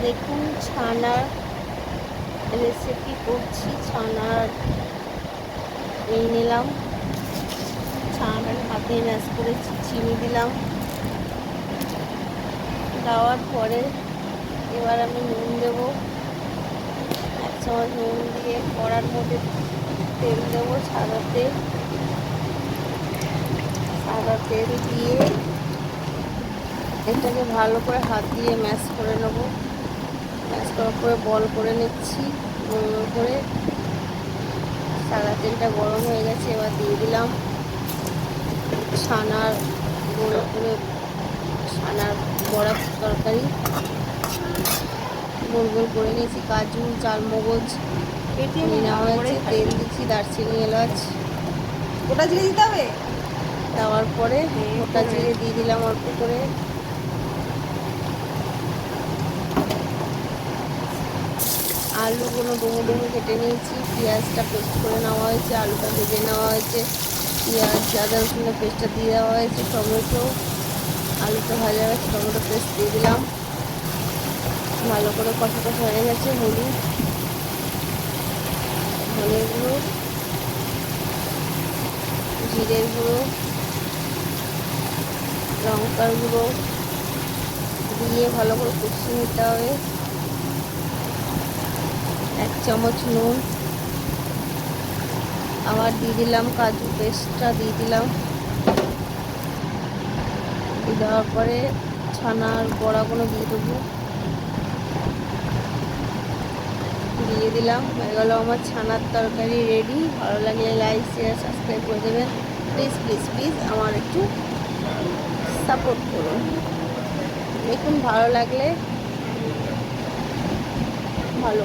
দেখুন ছানার রেসিপি করছি। ছানার এই নিলাম, ছানাটা হাতে ম্যাশ করেছি, চিনি দিলাম। দেওয়ার পরে এবার আমি নুন দেবো, 1 চামচ নুন দিয়ে কড়ার মধ্যে তেল দেবো, সাদা তেল দিয়ে এটাকে ভালো করে হাত দিয়ে ম্যাশ করে নেবো। ম্যাশ করার পরে বল করে নিচ্ছি গোল গোল করে। সাদা তেলটা গরম হয়ে গেছে, এবার দিয়ে দিলাম ছানার গোল করে ছানার বড়া তরকারি। গোল গোল করে নিয়েছি, কাজু চালমগজ নিয়ে নেওয়া হয়েছে, তেল দিচ্ছি, দারচিনি এলাচ গোটা জিরে দিতে হবে। দেওয়ার পরে গোটা জিরে দিয়ে দিলাম অল্প করে। আলুগুলো ডুমো ডুমো কেটে নিয়েছি, পেঁয়াজটা পেস্ট করে নেওয়া হয়েছে, আলুটা ভেজে নেওয়া হয়েছে, পেঁয়াজ আদা রসুনের পেস্টটা দিয়ে দেওয়া হয়েছে, টমেটো, আলুটা ভাজা গেছে, টমেটো পেস্ট দিয়ে দিলাম। ভালো করে কষা হয়ে গেছে। হলুদ, ধনের গুঁড়ো, জিরের গুঁড়ো, লঙ্কার গুঁড়ো দিয়ে ভালো করে কষিয়ে নিতে হবে। 1 চামচ নুন, আবার দিয়ে দিলাম কাজু পেস্টটা দিয়ে দিলাম। দেওয়ার পরে ছানার বড়াগুলো দিয়ে দেবো, দিয়ে দিলাম। হয়ে গেল আমার ছানার তরকারি রেডি। ভালো লাগলে লাইক শেয়ার সাবস্ক্রাইব করে দেবেন। প্লিজ প্লিজ প্লিজ আমার একটু সাপোর্ট করুন। দেখুন ভালো লাগলে ভালো